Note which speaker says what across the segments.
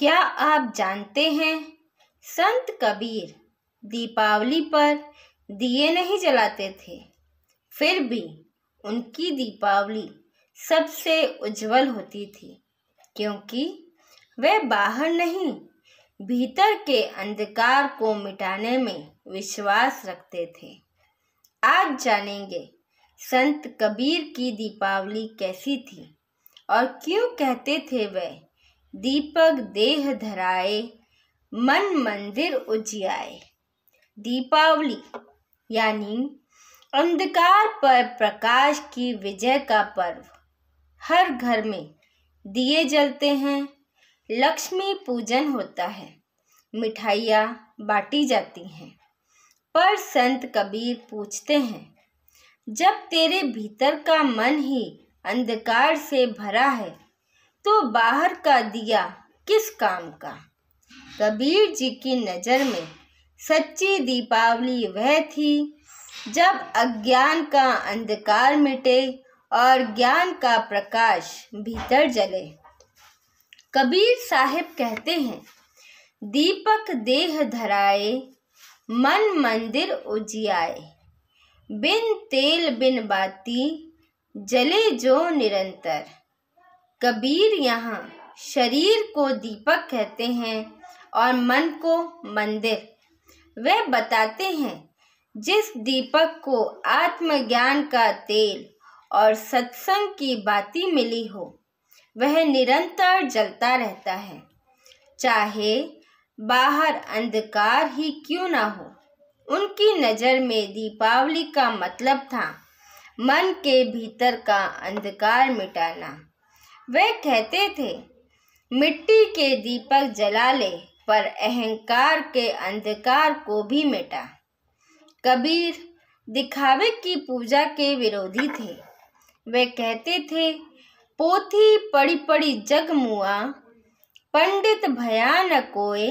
Speaker 1: क्या आप जानते हैं, संत कबीर दीपावली पर दिए नहीं जलाते थे, फिर भी उनकी दीपावली सबसे उज्जवल होती थी, क्योंकि वे बाहर नहीं, भीतर के अंधकार को मिटाने में विश्वास रखते थे। आज जानेंगे संत कबीर की दीपावली कैसी थी और क्यों कहते थे वे, दीपक देह धराए, मन मंदिर उजियाए। दीपावली यानी अंधकार पर प्रकाश की विजय का पर्व। हर घर में दिए जलते हैं, लक्ष्मी पूजन होता है, मिठाइयाँ बांटी जाती हैं। पर संत कबीर पूछते हैं, जब तेरे भीतर का मन ही अंधकार से भरा है, तो बाहर का दिया किस काम का। कबीर जी की नज़र में सच्ची दीपावली वह थी जब अज्ञान का अंधकार मिटे और ज्ञान का प्रकाश भीतर जले। कबीर साहिब कहते हैं, दीपक देह धराए, मन मंदिर उजियाए, बिन तेल बिन बाती जले जो निरंतर। कबीर यहाँ शरीर को दीपक कहते हैं और मन को मंदिर। वे बताते हैं, जिस दीपक को आत्मज्ञान का तेल और सत्संग की बाती मिली हो, वह निरंतर जलता रहता है, चाहे बाहर अंधकार ही क्यों ना हो। उनकी नज़र में दीपावली का मतलब था मन के भीतर का अंधकार मिटाना। वे कहते थे, मिट्टी के दीपक जला ले, पर अहंकार के अंधकार को भी मिटा। कबीर दिखावे की पूजा के विरोधी थे। वे कहते थे, पोथी पड़ी पड़ी जग मुआ, पंडित भया न कोय,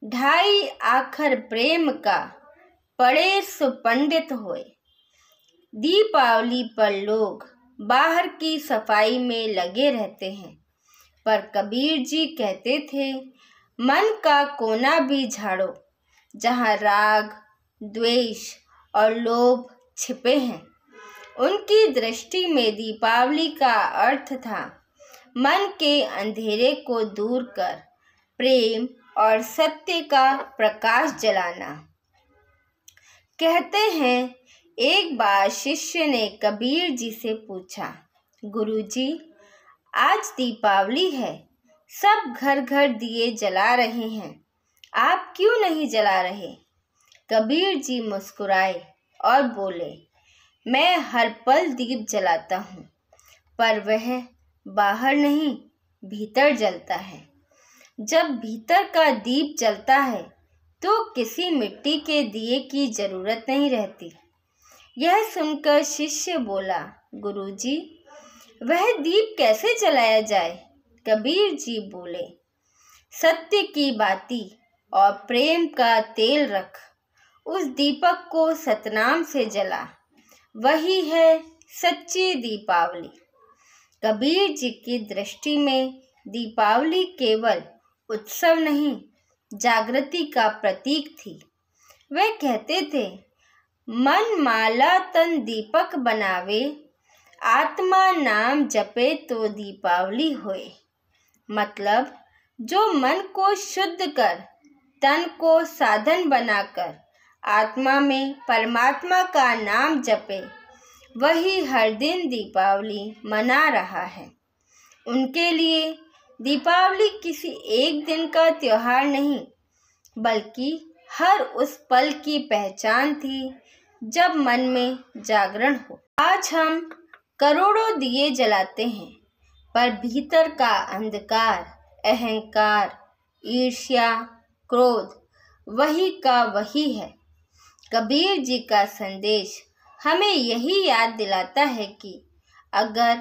Speaker 1: ढाई आखर प्रेम का, पड़े सुपंडित होए। दीपावली पर लोग बाहर की सफाई में लगे रहते हैं, पर कबीर जी कहते थे, मन का कोना भी झाड़ो, जहाँ राग, द्वेष और लोभ छिपे हैं। उनकी दृष्टि में दीपावली का अर्थ था मन के अंधेरे को दूर कर प्रेम और सत्य का प्रकाश जलाना। कहते हैं, एक बार शिष्य ने कबीर जी से पूछा, गुरुजी, आज दीपावली है, सब घर घर दिए जला रहे हैं, आप क्यों नहीं जला रहे। कबीर जी मुस्कुराए और बोले, मैं हर पल दीप जलाता हूँ, पर वह बाहर नहीं, भीतर जलता है। जब भीतर का दीप जलता है, तो किसी मिट्टी के दिए की जरूरत नहीं रहती। यह सुनकर शिष्य बोला, गुरुजी, वह दीप कैसे जलाया जाए। कबीर जी बोले, सत्य की बाती और प्रेम का तेल रख, उस दीपक को सतनाम से जला, वही है सच्ची दीपावली। कबीर जी की दृष्टि में दीपावली केवल उत्सव नहीं, जागृति का प्रतीक थी। वे कहते थे, मन माला तन दीपक बनावे, आत्मा नाम जपे तो दीपावली होए। मतलब, जो मन को शुद्ध कर, तन को साधन बनाकर आत्मा में परमात्मा का नाम जपे, वही हर दिन दीपावली मना रहा है। उनके लिए दीपावली किसी एक दिन का त्योहार नहीं, बल्कि हर उस पल की पहचान थी जब मन में जागरण हो। आज हम करोड़ों दिए जलाते हैं, पर भीतर का अंधकार, अहंकार, ईर्ष्या, क्रोध वही का वही है। कबीर जी का संदेश हमें यही याद दिलाता है कि अगर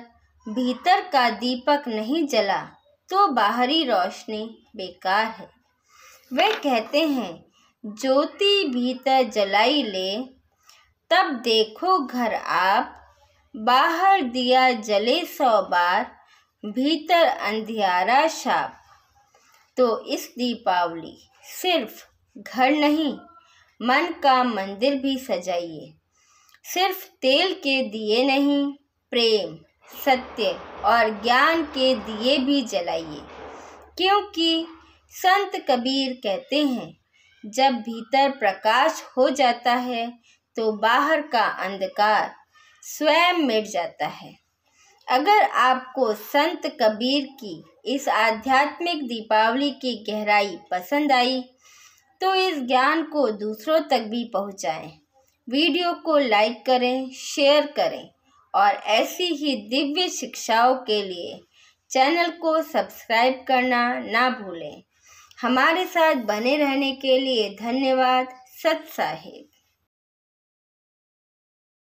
Speaker 1: भीतर का दीपक नहीं जला, तो बाहरी रोशनी बेकार है। वे कहते हैं, ज्योति भीतर जलाई ले, तब देखो घर आप, बाहर दिया जले 100 बार, भीतर अंधियारा शाप। तो इस दीपावली सिर्फ घर नहीं, मन का मंदिर भी सजाइए। सिर्फ तेल के दिए नहीं, प्रेम, सत्य और ज्ञान के दिए भी जलाइए। क्योंकि संत कबीर कहते हैं, जब भीतर प्रकाश हो जाता है तो बाहर का अंधकार स्वयं मिट जाता है। अगर आपको संत कबीर की इस आध्यात्मिक दीपावली की गहराई पसंद आई तो इस ज्ञान को दूसरों तक भी पहुंचाएं। वीडियो को लाइक करें, शेयर करें और ऐसी ही दिव्य शिक्षाओं के लिए चैनल को सब्सक्राइब करना ना भूलें। हमारे साथ बने रहने के लिए धन्यवाद। सत साहिब।